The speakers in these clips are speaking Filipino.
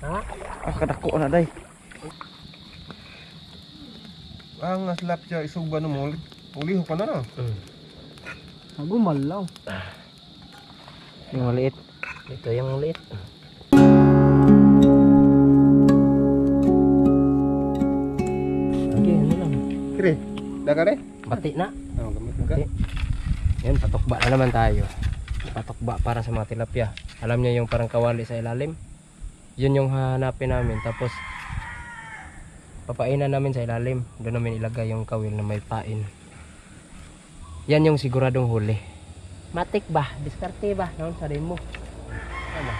Ha? Kadako na day. Ang aslap siya isuba na mo. Uliho pa na no. Nagumal lang. Yung maliit. Ito yung maliit. Okay, ano lang. Kire, daga re? Bati na. Oh, gamit ka. Okay. Yan, patukba na naman tayo. Patukba para sa mga tilapia. Alam niyo yung parang kawali sa ilalim? Yun yung hanapin namin. Tapos papainan namin sa ilalim. Doon namin ilagay yung kawil na may pain. Yan yung siguradong huli. Matik ba? Diskarte ba? Noon sa mo. Ano?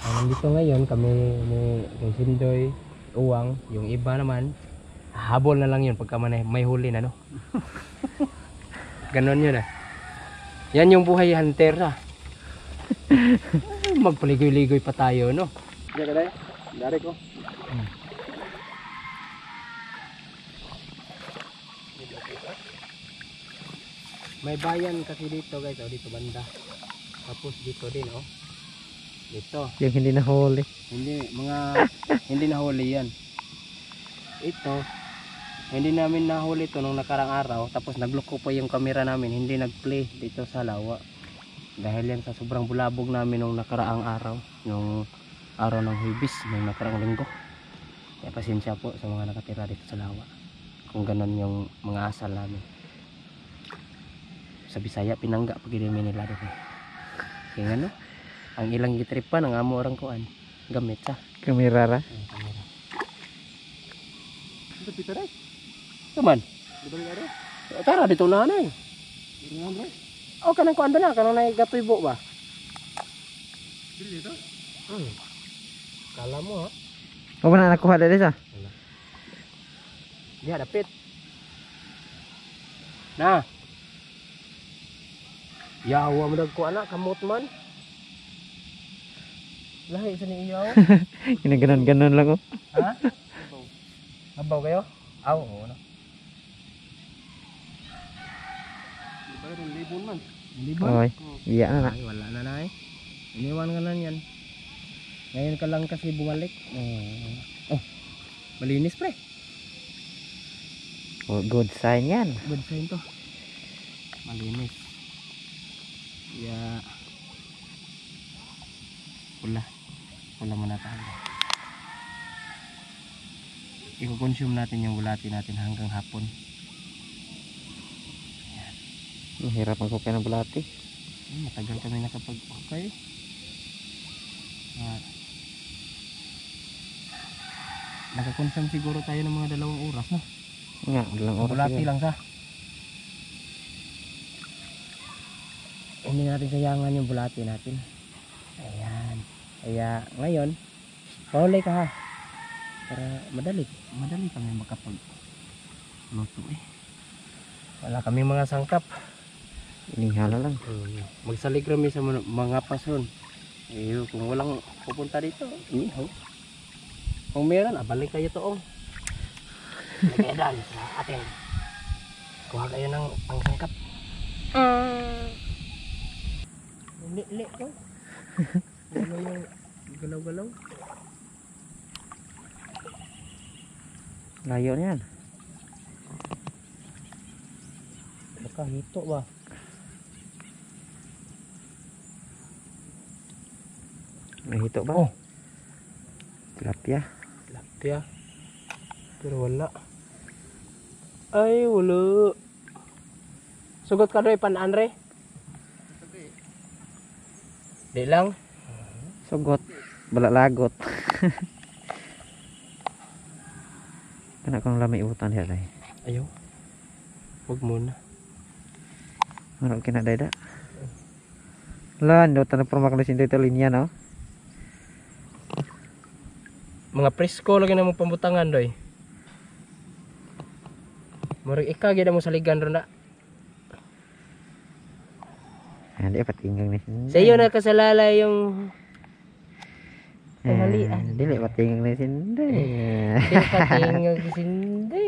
Nandito ngayon kami ni Sindoy, Uwang, yung iba naman habol na lang yun pagka may huli na, no? Ganon yun, ah. Yan yung buhay hunter, ah. Magpaligoy-ligoy pa tayo, no? Diyan ka day. Dari ko. May bayan kasi dito, guys, oh, dito banda. Tapos dito din, oh. Dito. Yung hindi nahuli. Hindi nahuli yan. Ito, hindi namin nahuli ito nung nakarang araw. Tapos nagloko pa yung camera namin, hindi nag-play dito sa lawa. Dahil yan sa sobrang bulabog namin nung nakaraang araw. Yung araw ng Huwebes, nung nakaraang linggo. Kaya pasensya po sa mga nakatira dito sa lawa. Kung ganon yung mga asal namin. Sa Bisaya, pinangga pag namin nila dito. Kaya ano? Ang ilang gitripan ang amo orang kuan gamit sa Kamera ra. kamera. Ito pita re. Tuman. Dibali re. Tara dito na na. Ringan re. Oh kanang kuan ba na kanang nay gatuibo ba? Dili dito. Kala mo ha. O ba na nakuha dali sa? Diha dapit. Na. Yawa mo dag kuan na kamot man. Lahi sa ni iyaw. Ginaganon lang oh. Ha? Habaw kayo? Aw, oo na. Di ba rin libon man. Libon? Oy. Iya na na. Ay, wala na na eh. Iniwan ka na yan. Ngayon ka lang kasi bumalik. Oh, malinis pre. Oh, good sign yan. Good sign to. Malinis. Ya. Pula muna tayo. I-consume natin yung bulati natin hanggang hapon. Mahirap magkukay ng bulati. Matagal kami nakapag-okay. Nakakonsume siguro tayo ng mga 2 oras, no? Nga, dalang oras. Bulati siguro. lang sa. Hindi natin sayangan yung bulati natin. Ayan. Kaya ngayon, pahuli ka ha. Para madali kami makapag luto eh. Wala kaming mga sangkap. Inihala lang. Magsalig kami sa mga pason. Eh, kung walang pupunta dito, inihaw. Kung meron, balik kayo to. Lagay dyan sa atin. Kuha kayo ng pangsangkap. Li ko. Ano yung galaw-galaw? Layo na yan. Baka hito ba? May hito ba? Oh. Tilapia. Tilapia. Pero wala. Ay, wala. Sugot ka doy, panaan re? Di lang. Sugot. Balalagot. Kana kong lamay utan diha day. Ayaw. Huwag muna. Ano kinaday da? Lan, do tanong permakna sinto ito linya no. Mga presko lagi na mo pambutangan doy. Murag ikagi na mo saligan ron na. Hindi pa tinggang ni. Sa iyo na kasalala yung tanghalian. Dili pa tinggang ni sinde. Di pating sindi.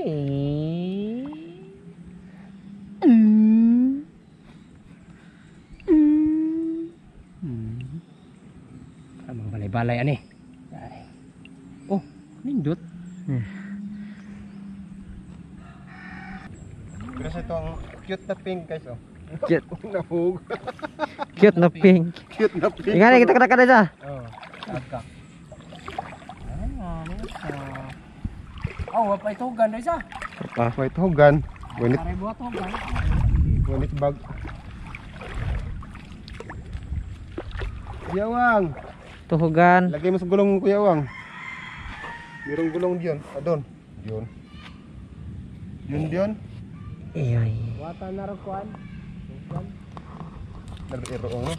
Amang balay-balay ani. Nindot. Kasi itong cute na pink guys oh. Cute. Nahug. Cute na pink. Cute na pink. Ingani kita kada sa. Oh, agak. Ano siya? Oh, wapa ito ganda isa. Pa. May tuhugan. Gunit, Pare buhat to ganda. gunit bag. Kuyawang. Tuhugan. Lagay mo sa gulong kuyawang. Merong gulong diyon. Adon. Diyon. Diyon. Iyoy. Wata na ro kuan. Nag-iro no.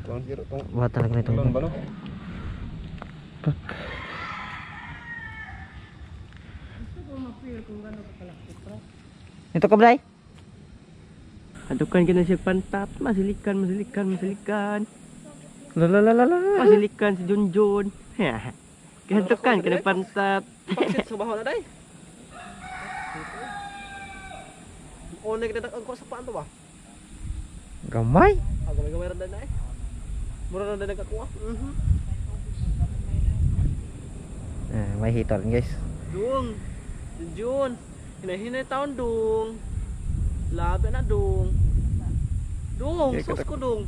Kuan iro tong. Buat talaga nito. Tulon ba no? Ito ka bray? Adukan kita siya pantat, masilikan. Lalalala. Masilikan si Junjun. Adukan kena pantat. Paksit sa baho na day. O nagdadak ang sa paan to ba? Gamay. Gamay ra day. Mura na dag ako. May hitol guys. Dung. Junjun. Hinahinay taon dung. Labi na dung. Dung, sus ko dung.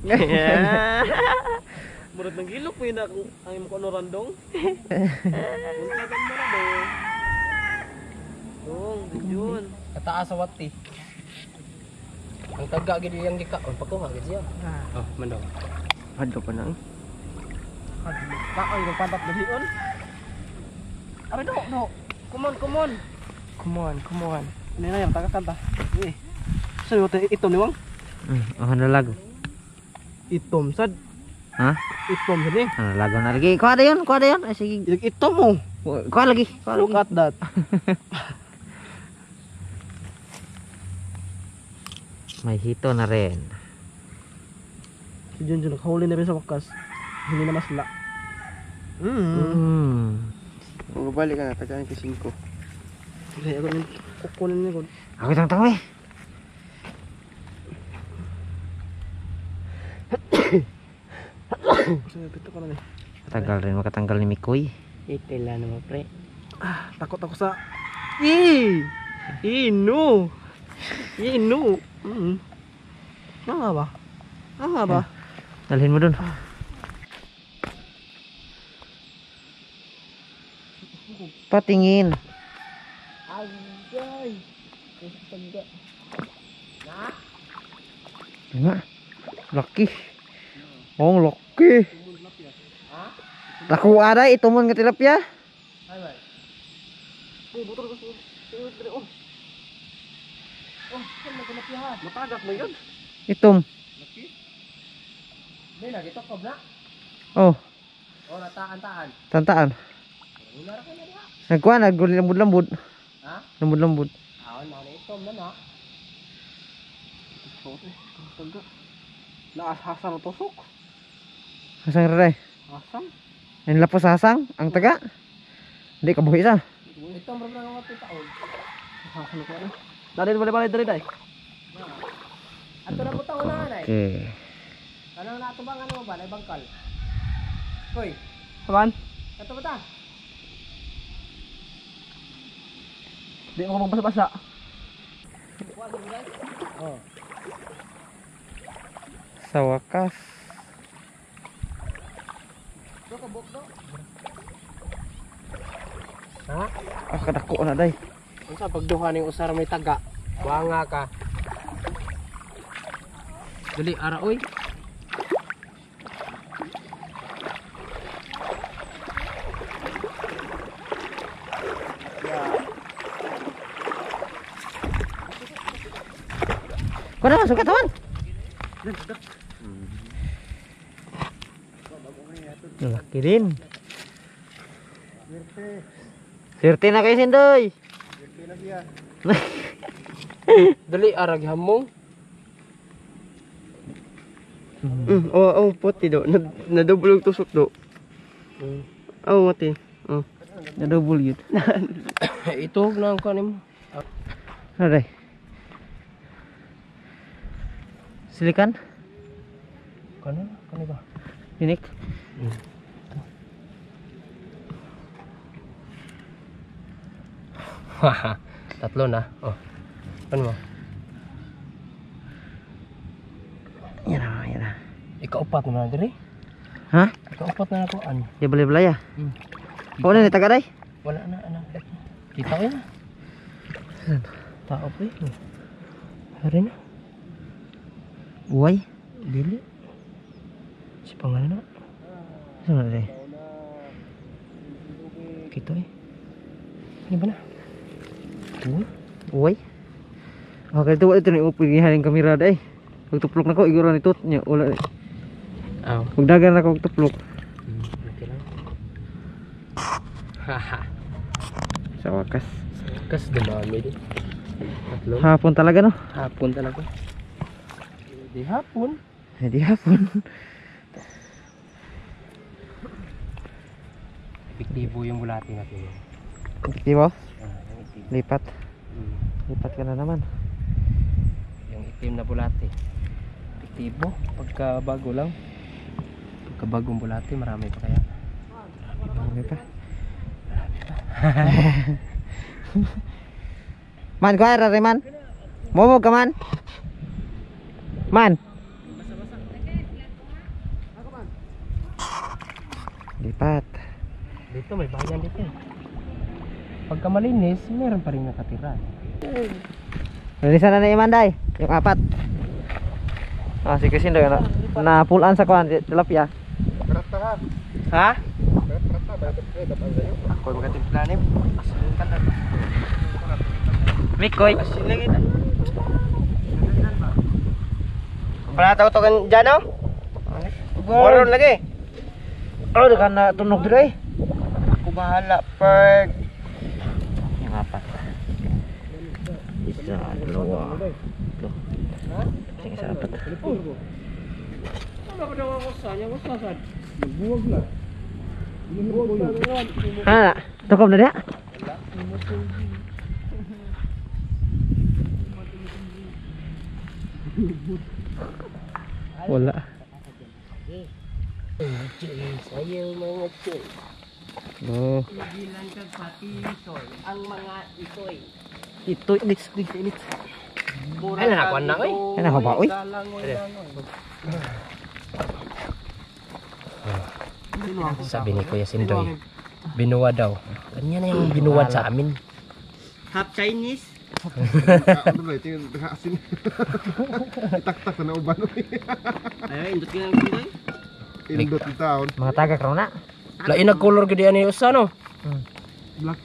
Murad ng gilok mo yun ang imo ko randong. Muntagan mo na dung. Dung, Junjun. Kataas sa wati. Ang taga gid yang gika, pagkuha gid siya. Oh, mando. Hadlo pa nang. Hadlo. Kaoy ng pantat dahion. Aray do. Come on. Ini na yang taga kanta. Eh. Sayo ta itom ni wang. Ano lago? Itom sad. Ha? Itom sad ni. Ano lago na lagi? Kuha da yun. Ay sige. Itom mo. Kuha lagi. Look at that. May hito na rin. Si Junjun nakahuli na rin sa wakas. Hindi na masla. Magbalik ka na tagaan ko 5. Kaya ako nang kukunin niya ko. Ako itang tango eh. Sige, pito ka na ni. Tagal rin makatanggal ni Mikoy. Itila naman pre. Takot ako sa... Ino! Nga ba? Dalhin mo dun. Patingin. Agay! Taga. Nga. Laki. Oh, laki. Naku ada itumon nga tilapia. Ay. Butol ko. Oh, saan nagkalapihan? Matagak mo yun? Itom. Laki? Hindi na, ito kob na. Oh, O, nataan-taan. tantaan. Ulara ka na niya. Nagkuha naglambud-lambud. Ha? Lambud-lambud. Awan na itom na na. Taga. Naashasang tusok. Hasang ray. Asang? Ang lapos hasang ang taga. Hindi kabuhi sa. Itom rin na mga taon. Hasang ko na. Dari balik dari. Ato na butang una na. Okay. Ano na ato bang ano ba? Nay bangkal. Hoy. Kaban? Ato ba ta? Di mo magbasa-basa. Oh. Sa wakas. Do ka bok do. Ha? Kadako na day. Unsa pagduha ning usar may taga? Buanga ka. Dali ara oy. Kuha na masuk katawan. Laki din. Sirte na kayo sindoy. Dali ara gihamong. Oh, puti do. Nadubulog tusok do. Oh, mati. Oh. Nadouble yun. Ito na ang kanin mo. Ano day? Silikan? Kanin ba? Dinik? Haha. Tatlo na. Oh. Ano mo? Yan na, yan na. Ikaupat na diri. Ha? Ikaupat na ako ano. Di boleh belaya. Hmm. Oh, ni taga day. Wala na anak. Kita ko na. Tao pa eh. Hari na. Uway. Dili. Si pangalan na. Saan na day? Kita eh. Ano ba na? Uy. Uway. Okay, ito ito ni upig haling kamera day. Pag tuplok na ko iguro ni tut nya ula. Aw. Pag dagan na ko tuplok. Okay lang. Haha. Sa wakas. Kas dumami din. Tatlo. Hapon talaga no. Hapon talaga. Di hapon. Di hapon. Epektibo yung bulati natin. Di ba? Yung itim. Lipat. Lipat ka na naman. Yung itim na bulati. Epektibo. Pagka bago lang. Pagka bagong bulati, marami pa kaya. Marami pa. Man, kuha ra man. Momo ka man. Man. Lipat. Dito may bayan dito. Pagka malinis, meron pa rin nakatira. Linisan na ni Imanday, yung apat. Ah, si Kisin daw na pulan sa kuan tilapia. Berat ka. Ha? Berat ka. Dapat sa'yo. Ako yung magatimpla ni. Asin ka na. Mikoy. Asin lagi na. Panataw to kan dyan o? Moron lagi. Oh, dekan na tunog dire. Ako bahala, Perg. Yung apat. Isa, dalawa. Ito. Sige sa apat. Ano ba daw ako sa niya? What's that? Buwag lang. Ha, tukom na dia. Wala. Sayo mga choy. Oh. Bilang kag pati soy. Ang mga itoy. Ito init. Ay na nakuan na oy. Ay na ba oy? Sabi ni Kuya Sindoy, binuwa daw. Kanya na yung binuwad sa amin. Half Chinese. Ano ba ito yung asin. Itaktak na uban. Ay, indot ka ng Sindoy. Indot yung taon. Mga taga krona. Lain na color gid ani usa no. Black.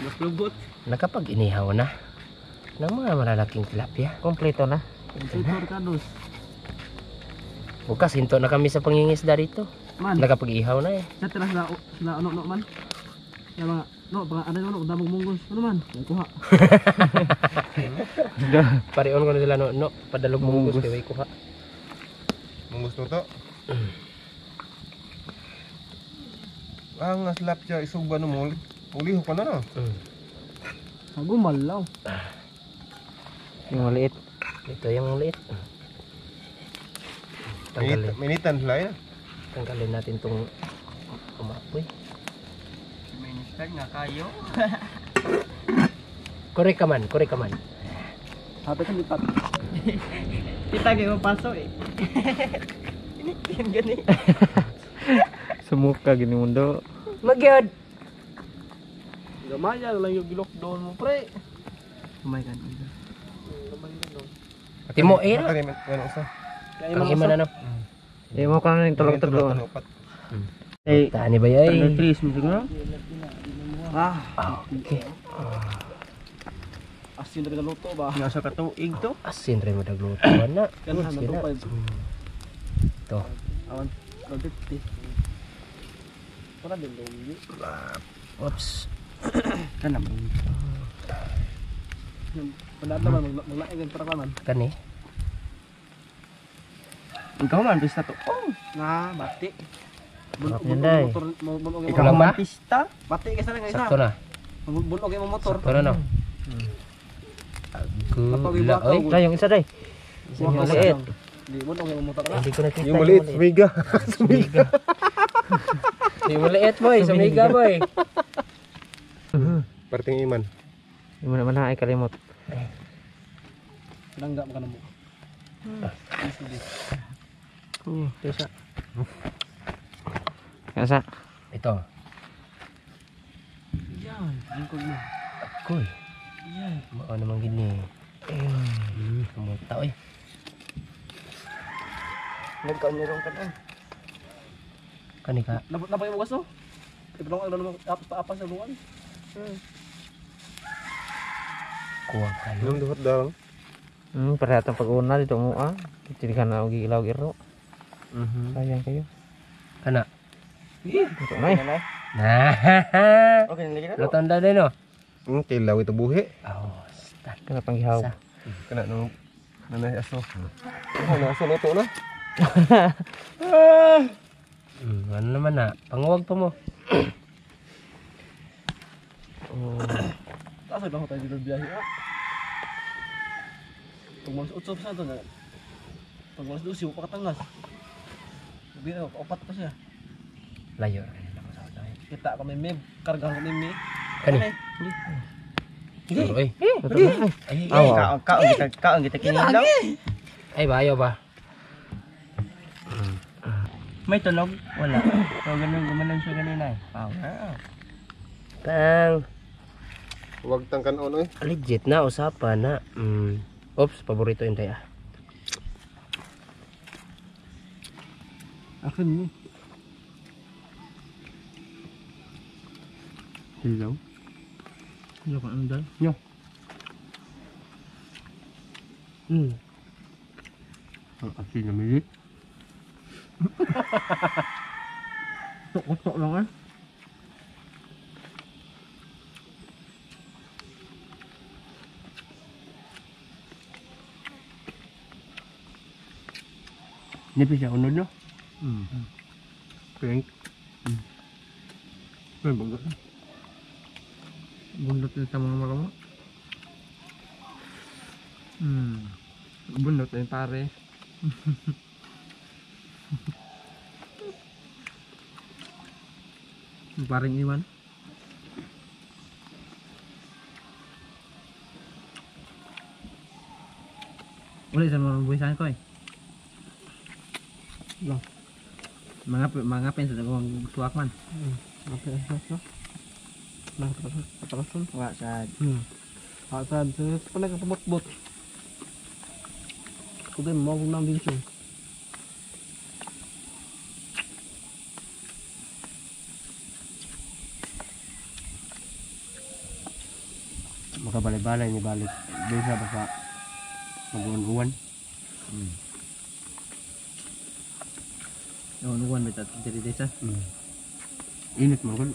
Mas lubot. Nakapag inihaw na ng mga malalaking tilapia. Kompleto na. Bukas hinto na kami sa pangingisda dito. Man, Nakapag-ihaw na eh. sa tira sila ano man. Ya mga mga ano damog munggos. Ano man? Yung kuha. Pareon ko na sila no, padalog munggos kay way kuha. Mungus mo to. Ang aslap siya isuba no mo. Uliho pa na no. Agumal lang. Yung maliit. Ito yung liit. Tanggalin, Minitan sila ya. tanggalin natin tong umapoy. Minister nga kayo. Korek ka man. Habi kan lipat. Kita kayo paso eh. Initin gani. Sumuka gini mundo. Magyod. Gamaya lang yung lockdown mo pre. Oh my god. Timo eh. Ano ano usa? Ang hima na no. Eh mo ka na ning tulog-tulog. Eh, tani ba yay? Trees mo siguro. Okay. Asin na luto ba? Nasa katuig to. Asin rin mo naglutuan na. Kan na Sige na. to pa. Ito. Awan 50. Para din dong. Oops. Kan naman. Panata man maglaing para ka man. Kani. Ikaw man pista to. Oh, na bati. Sarap yan, day. Ikaw lang ba? Pista. Bati ka sa nga isa. Sakto na. Bunog yung motor. Sakto na no. Gula oy. Day, yung isa day. Yung maliit. Di bunog yung motor na. Hindi ko nakita. Yung maliit, sumiga. Sumiga. Yung maliit boy, sumiga boy. Parting iman. Di mo naman ay kalimot. Langga ka na mo. Tesa. Kasa. Ito. Yan, lingkod mo. Koy. Yan. Mao naman gini. Kamuta eh. Nagkaunirong ka na. Kani ka. Napay mo gasto? Ibalong ang naman apas sa luwan. Kuha ka Anong duhot daw? Perhatian pag-una dito mo Hindi ka na ilaw iro. Sayang kayo. Kana. Ito na eh. Nah. Okay, nalagyan na. Lo tanda din no. Tilaw ito buhi. Oh, start. Kena panggihaw. Kena nung nanay aso. Ano aso na ito na? Ano naman na? Panguwag pa mo. Taas lang tayo dito biyahe. Pag mas utsop sa ito na. Pag mas dusi, upa katangas. Opat pa siya. Layo. Kita kami may kargahan kami may. Kani. Sige. Ay. Ay. Kaon kita kinilaw. Ay bayo ba? May tunog? Wala. So ganun gumanon siya kanina eh. Tang. Huwag tangkan on oy. Legit na usapan na. Oops, paborito yun tayo. Akin mo. Hello? Ano ka ang dal? Nyo. Ang asin na milit. Tok lang eh. Nipis siya unod no? Pink. Ay, baga. Bundot din sa mga maramo. Bundot din pare. Paring iwan. Ulit sa mga buwisan ko eh. Mga pen sa dagawang suwak man. Mga pen sa suwak. Nakapalasun. Wakasad. Wakasad. Sa panagkapabot-bot. Kung din mo ng vision. Makabalik-balay niya balik. Doon siya basta mag-uwan-uwan. Uwan bita jadi desa. Init mo kan.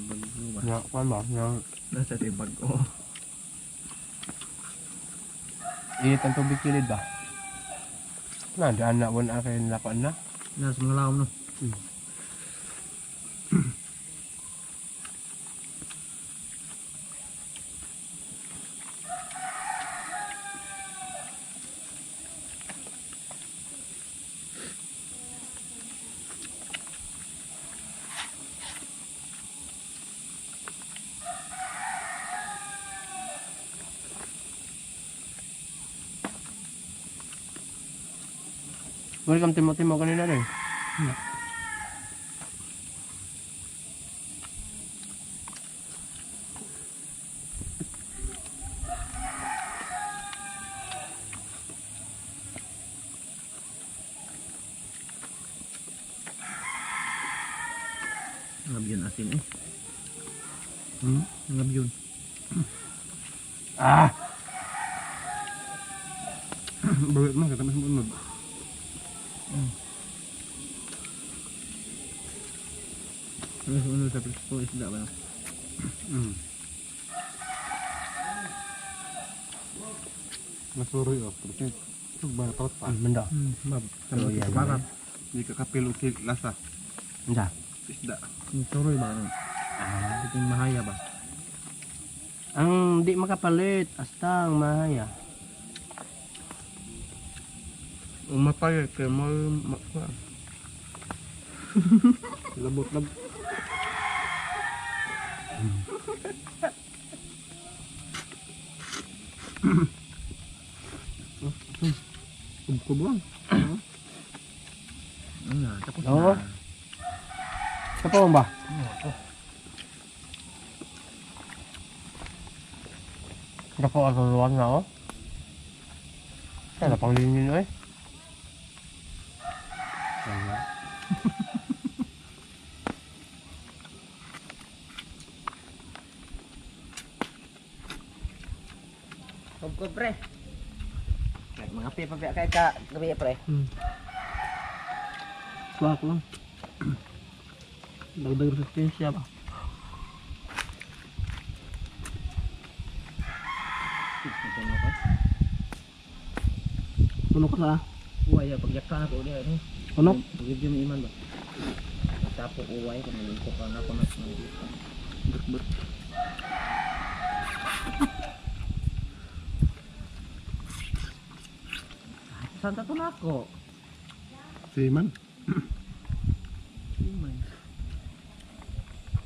Bago ba? Ya, kuan ba? Ya, Nasa tibag ko. init ang tubig kilid ba? Na, daan na wan akin lakuan na. Nasa mga laom no. Welcome Timo kanina rin. Ngabyon asin eh. Ngabyon. Ah! Bawit man kata mas unod. Ano sa presko isda ba? Nasuroy Terus itu banyak taut pa. Benda. Mab. Oh, iya, Parang. Di kakapil util lasa. Benda. Isda. Turoy ba? Bikin mahaya ba? Ang di makapalit. Astang mahaya. Umatay kay mau maksa. Labot lab. Kubuang. Tapos Oo. Ito po ba? Ito po ang luwag na ako. Kaya pang linin eh. Kub pre. Mga pi pa kay ka gabi pre. swak lang. Dagdag resistensya ba? Puno ka sa? Uway pagyaksa na ko diha ni. Puno? Video mi iman ba. Tapo uway kung nalito ka na kuno sa Bet. Santa to nako. Siman.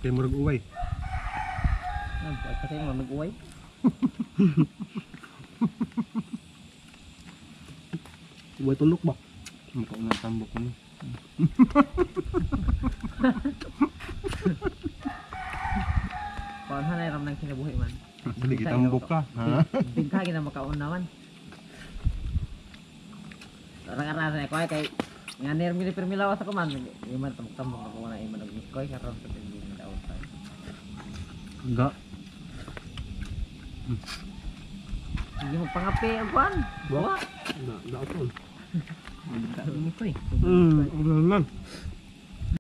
Kaya murag uway. Kasi mo mag-uway. Uway tulok ba? Mukha na tambok mo. Paano na ram nang kinabuhi man. Dili kitambok ka. Ha? Bigka gina makaunawan. Arang-arang ko kay nga nir mili permilawas ako man. Iman tambok ako na iman nagmikoy karon sa hindi daw sa. Enggak. Hindi mo pangapi ang kwan. Wa. Daotol. Mikoy. Ulan.